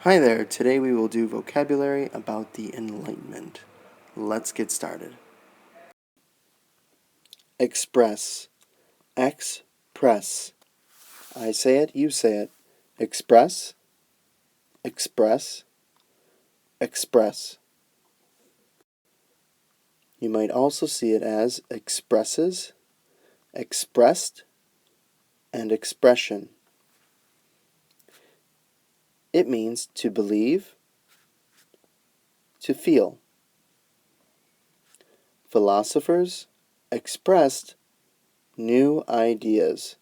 Hi there, today we will do vocabulary about the Enlightenment. Let's get started. Express. Express. I say it, you say it. Express. Express. Express. You might also see it as expresses, expressed, and expression. It means to believe, to feel. Philosophers expressed new ideas.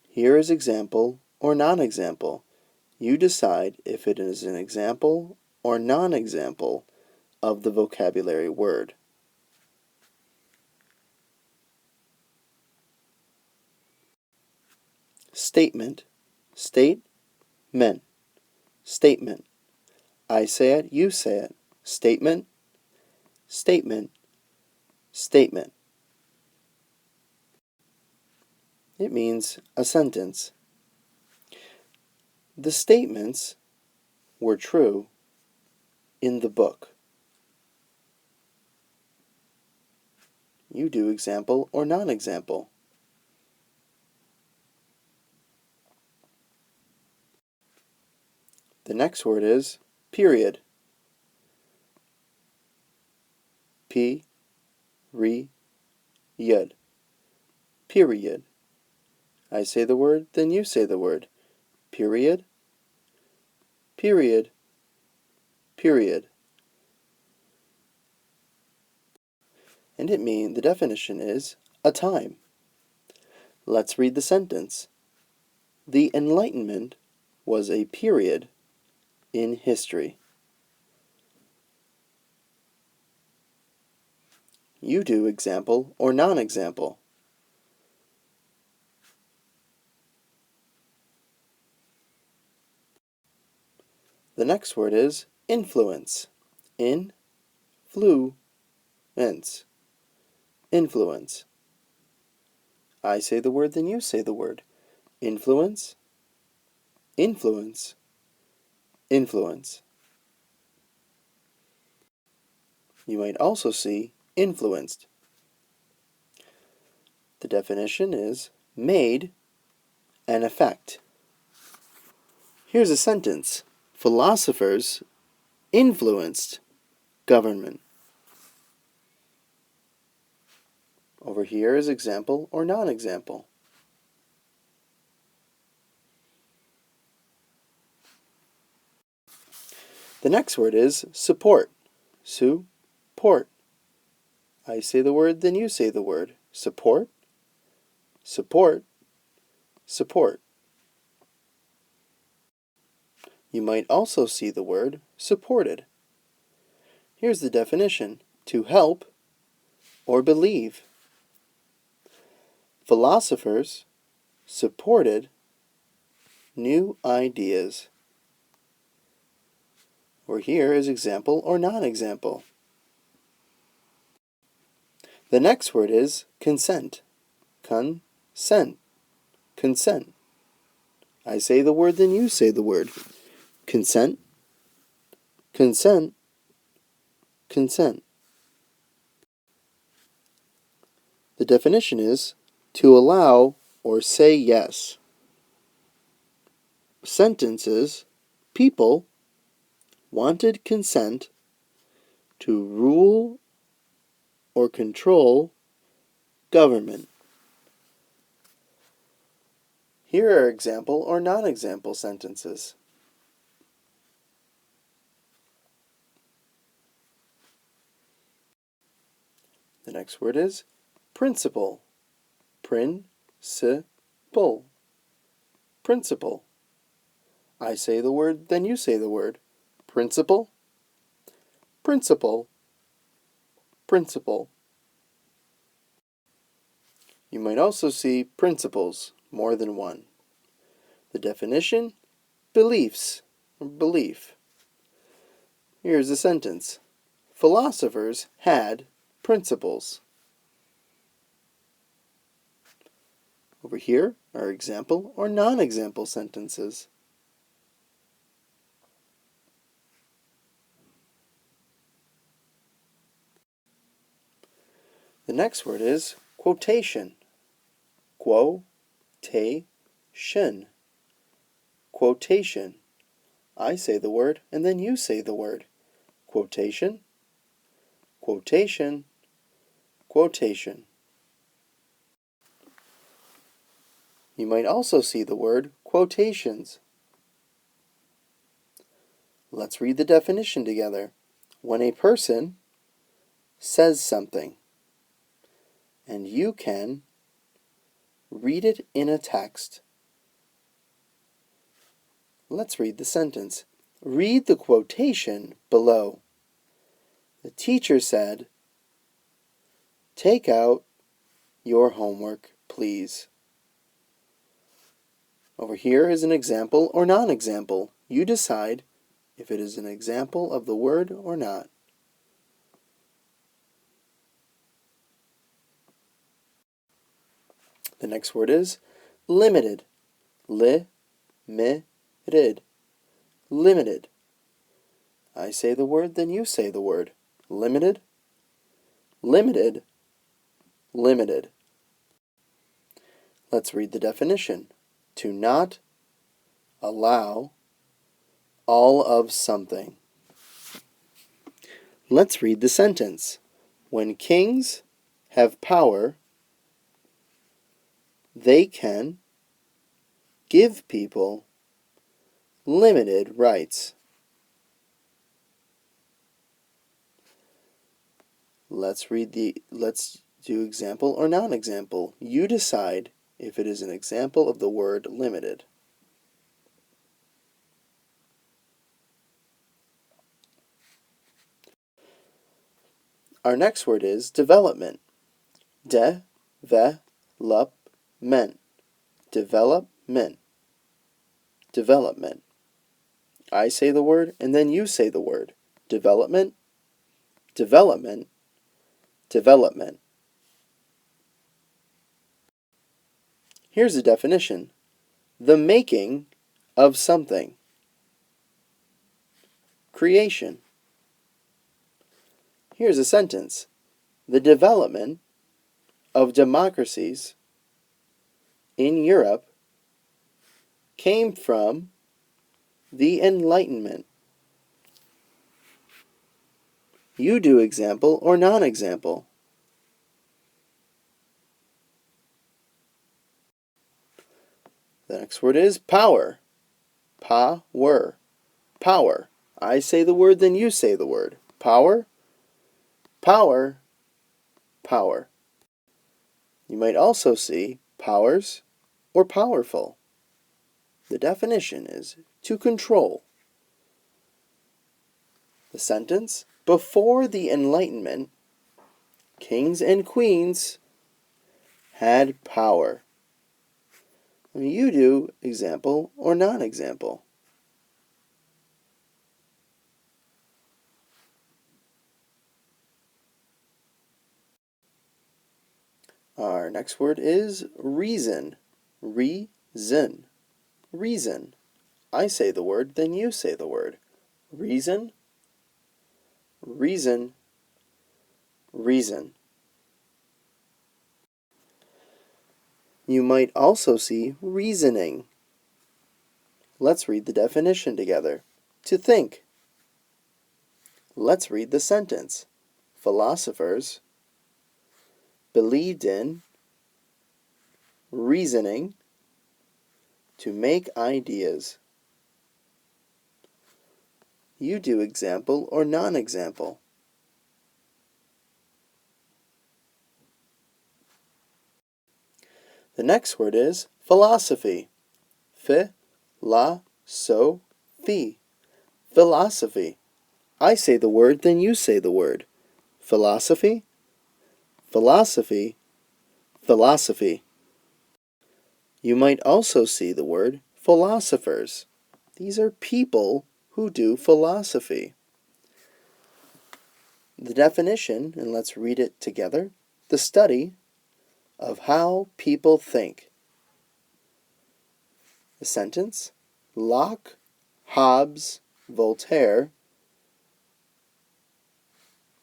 Here is example or non-example. You decide if it is an example or non-example of the vocabulary word. Statement. State-ment. Statement. I say it, you say it. Statement. Statement. Statement. It means a sentence. The statements were true in the book. You do example or non-example. The next word is period. P-re-yud. Period. I say the word, then you say the word. Period. Period. Period. And the definition is a time. Let's read the sentence. The Enlightenment was a period in history. You do example or non-example. The next word is influence. Influence. Influence. I say the word, then you say the word. Influence. Influence. Influence. You might also see influenced. The definition is made an effect. Here's a sentence. Philosophers influenced government. Over here is example or non-example. The next word is support. Support. I say the word, then you say the word. Support. Support. Support. You might also see the word supported. Here's the definition. To help or believe. Philosophers supported new ideas. Or here is example or non-example. The next word is consent. Consent. Consent. I say the word, then you say the word. Consent. Consent. Consent. The definition is to allow or say yes. Sentences, people wanted consent to rule or control government. Here are example or non-example sentences. The next word is principle. Principle. Principle. I say the word, then you say the word. Principle. Principle. Principle. You might also see principles, more than one. The definition, beliefs, or belief. Here's a sentence. Philosophers had principles. Over here are example or non-example sentences. The next word is quotation. Quotation. Quotation. I say the word and then you say the word. Quotation. Quotation. Quotation. You might also see the word quotations. Let's read the definition together. When a person says something, and you can read it in a text. Let's read the sentence. Read the quotation below. The teacher said, "Take out your homework, please." Over here is an example or non-example. You decide if it is an example of the word or not. The next word is limited. Limited. Limited. I say the word, then you say the word. Limited. Limited. Limited. Let's read the definition. To not allow all of something. Let's read the sentence. When kings have power, they can give people limited rights. Let's do example or non-example. You decide if it is an example of the word limited. Our next word is development. De-ve-lop-ment. Development. Development. I say the word and then you say the word. Development. Development. Development. Here's a definition. The making of something. Creation. Here's a sentence. The development of democracies in Europe came from the Enlightenment. You do example or non-example. The next word is power. Power. Power. I say the word, then you say the word. Power. Power. Power. You might also see powers or powerful. The definition is to control. The sentence, before the Enlightenment, kings and queens had power. You do example or non-example. Our next word is reason. Reason. Reason. I say the word, then you say the word. Reason. Reason. Reason. You might also see reasoning. Let's read the definition together. To think. Let's read the sentence. Philosophers believed in reasoning to make ideas. You do example or non-example. The next word is philosophy. Philosophy. Philosophy. I say the word, then you say the word. Philosophy. Philosophy. Philosophy. You might also see the word philosophers. These are people who do philosophy. The definition, and let's read it together, the study of how people think. The sentence, Locke, Hobbes, Voltaire,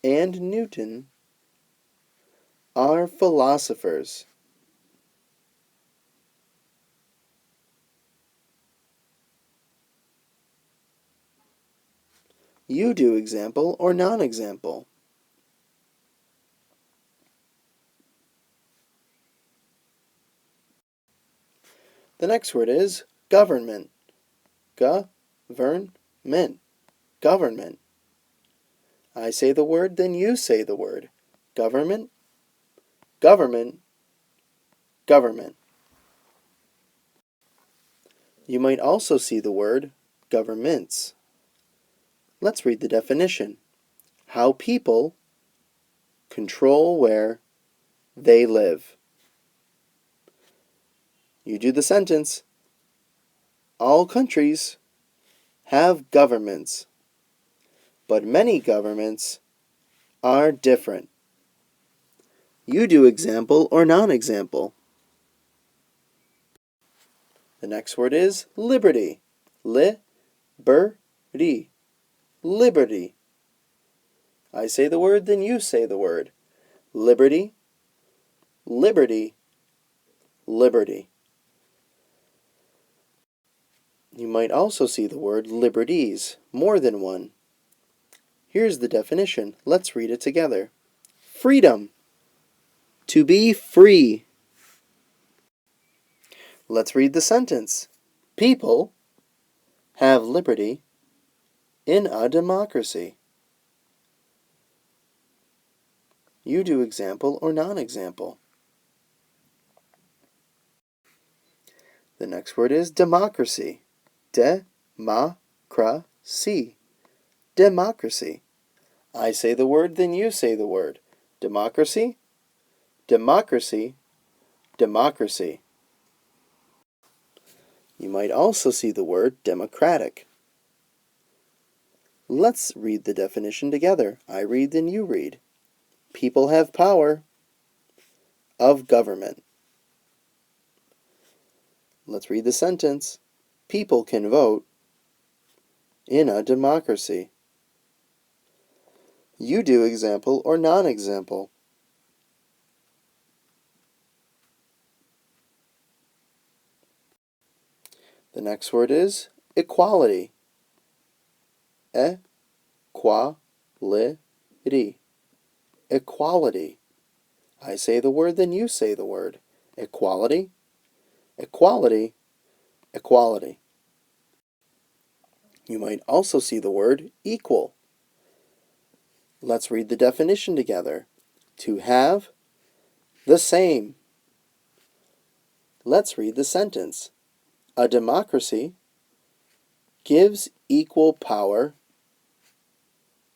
and Newton are philosophers. You do example or non-example. The next word is government. Government. Government. I say the word, then you say the word. Government. Government. Government. You might also see the word governments. Let's read the definition. How people control where they live. You do the sentence. All countries have governments, but many governments are different. You do example or non-example. The next word is liberty. Liberty. Liberty. I say the word, then you say the word. Liberty. Liberty. Liberty. You might also see the word liberties, more than one. Here's the definition. Let's read it together. Freedom. To be free. Let's read the sentence. People have liberty in a democracy. You do example or non-example. The next word is democracy. Democracy. Democracy. I say the word, then you say the word. Democracy. Democracy. Democracy. You might also see the word democratic. Let's read the definition together. I read, then you read. People have power of government. Let's read the sentence. People can vote in a democracy. You do example or non-example. The next word is equality. Equality. Equality. I say the word, then you say the word. Equality. Equality. Equality. You might also see the word equal. Let's read the definition together. To have the same. Let's read the sentence. A democracy gives equal power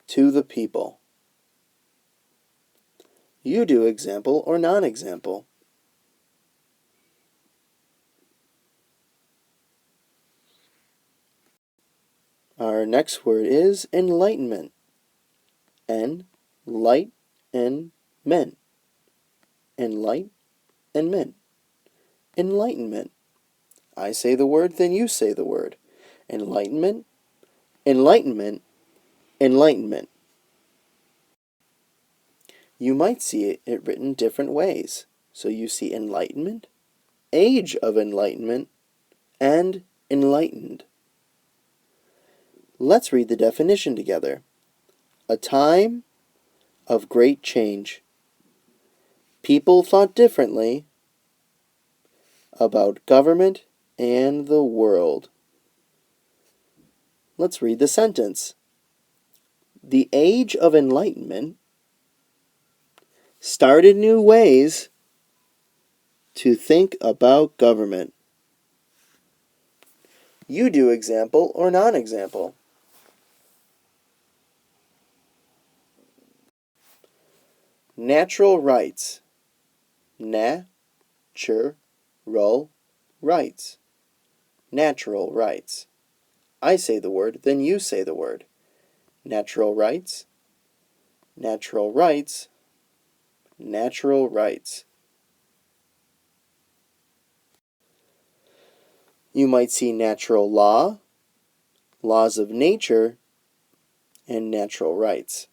to the people. You do example or non-example. Our next word is enlightenment. Enlightenment. Enlightenment. Enlightenment. I say the word, then you say the word. Enlightenment. Enlightenment. Enlightenment. You might see it written different ways. So you see enlightenment, age of enlightenment, and enlightened. Let's read the definition together. A time of great change. People thought differently about government and the world. Let's read the sentence. The age of enlightenment started new ways to think about government. You do example or non-example. Natural rights. Natural rights. Natural rights. I say the word, then you say the word. Natural rights. Natural rights. Natural rights. You might see natural law, laws of nature, and natural rights.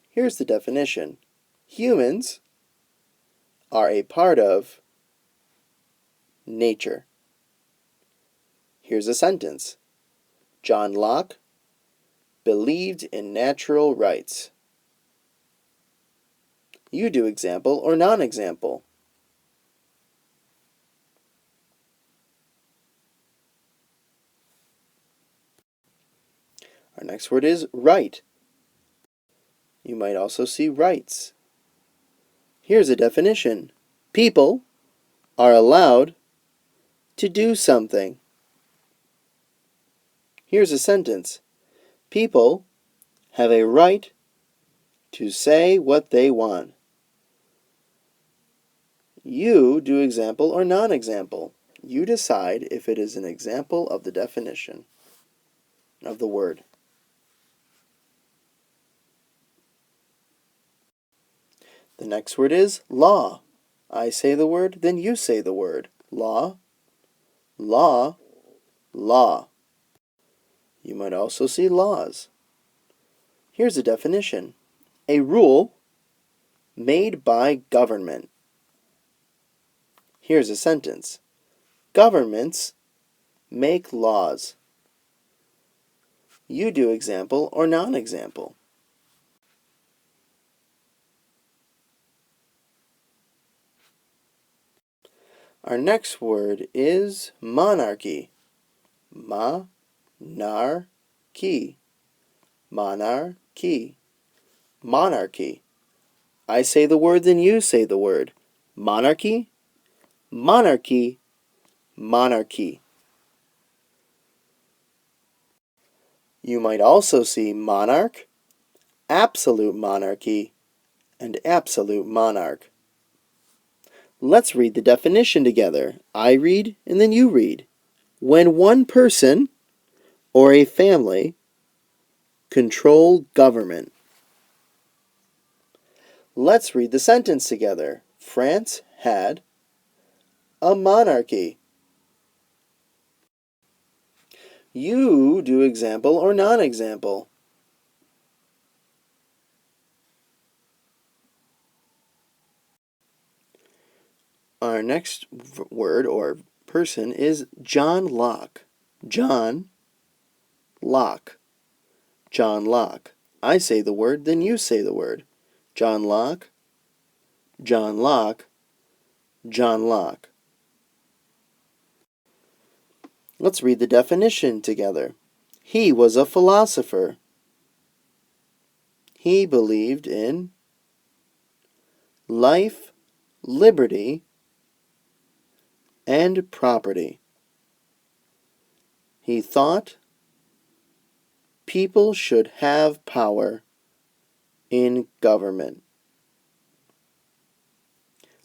Here's the definition. Humans are a part of nature. Here's a sentence. John Locke believed in natural rights. You do example or non-example. Our next word is right. You might also see rights. Here's a definition. People are allowed to do something. Here's a sentence. People have a right to say what they want. You do example or non-example. You decide if it is an example of the definition of the word. The next word is law. I say the word, then you say the word. Law, law, law. You might also see laws. Here's a definition. A rule made by government. Here's a sentence. Governments make laws. You do example or non-example. Our next word is monarchy. Ma-nar-key. Monarchy. Monarchy. I say the word, then you say the word. Monarchy, monarchy, monarchy. You might also see monarch, absolute monarchy, and absolute monarch. Let's read the definition together. I read, and then you read. When one person or a family control government. Let's read the sentence together. France had a monarchy. You do example or non-example. Our next word or person is John Locke. John Locke. John Locke. I say the word, then you say the word. John Locke, John Locke, John Locke. Let's read the definition together. He was a philosopher. He believed in life, liberty, and property. He thought people should have power in government.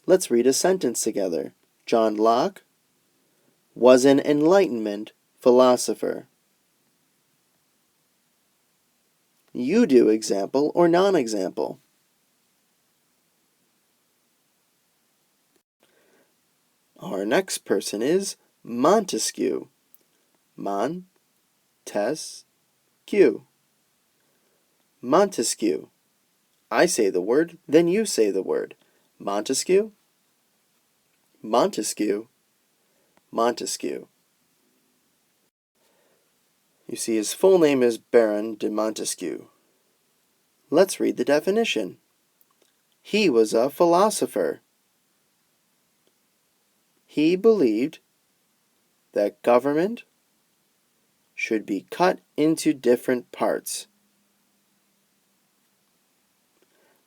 Let's read a sentence together. John Locke was an Enlightenment philosopher. You do example or non-example. Our next person is Montesquieu. Montesquieu. Montesquieu. I say the word, then you say the word. Montesquieu, Montesquieu, Montesquieu. You see, his full name is Baron de Montesquieu. Let's read the definition. He was a philosopher. He believed that government should be cut into different parts.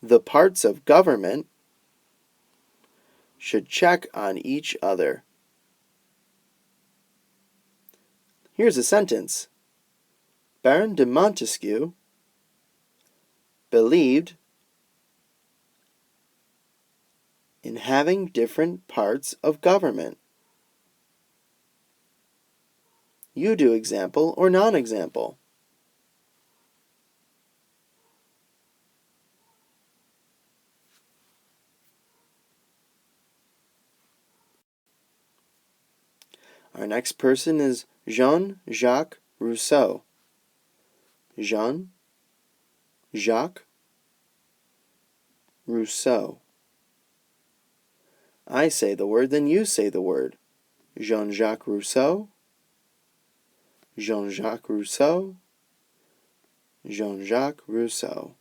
The parts of government should check on each other. Here's a sentence. Baron de Montesquieu believed in having different parts of government. You do example or non-example. Our next person is Jean-Jacques Rousseau. Jean-Jacques Rousseau. I say the word, then you say the word. Jean-Jacques Rousseau. Jean-Jacques Rousseau. Jean-Jacques Rousseau.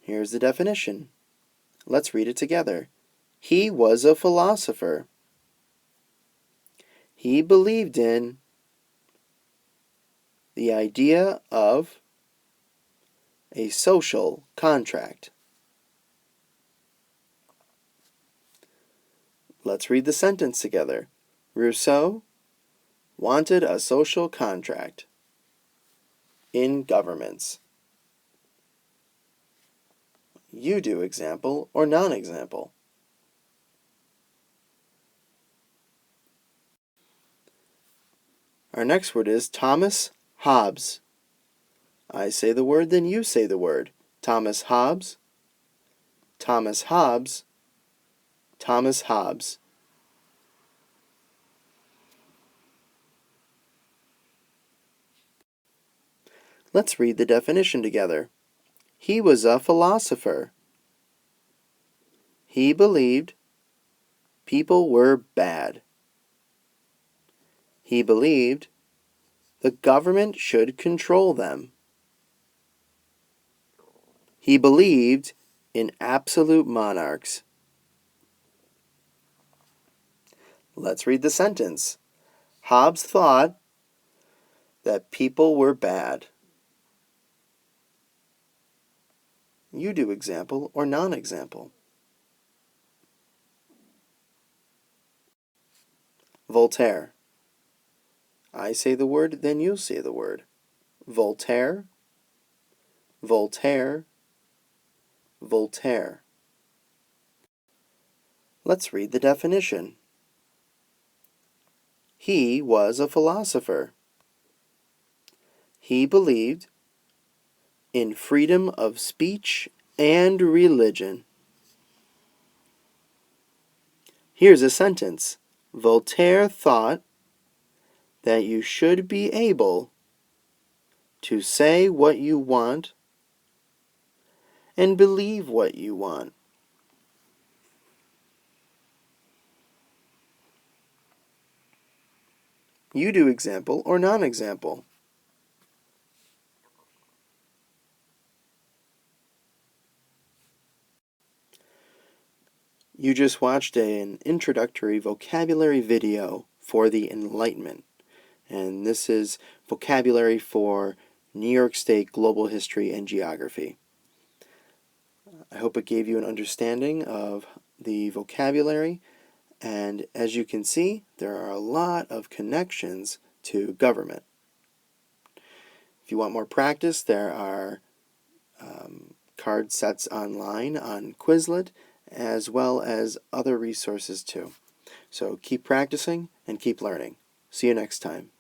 Here's the definition. Let's read it together. He was a philosopher. He believed in the idea of a social contract. Let's read the sentence together. Rousseau wanted a social contract in governments. You do example or non-example. Our next word is Thomas Hobbes. I say the word, then you say the word. Thomas Hobbes. Thomas Hobbes. Thomas Hobbes. Let's read the definition together. He was a philosopher. He believed people were bad. He believed the government should control them. He believed in absolute monarchs. Let's read the sentence. Hobbes thought that people were bad. You do example or non-example. Voltaire. I say the word, then you say the word. Voltaire. Voltaire. Voltaire. Let's read the definition. He was a philosopher. He believed in freedom of speech and religion. Here's a sentence. Voltaire thought that you should be able to say what you want and believe what you want. You do example or non-example. You just watched an introductory vocabulary video for the Enlightenment, and this is vocabulary for New York State global history and geography. I hope it gave you an understanding of the vocabulary, and as you can see, there are a lot of connections to government. If you want more practice, there are card sets online on Quizlet, as well as other resources too. So keep practicing and keep learning. See you next time.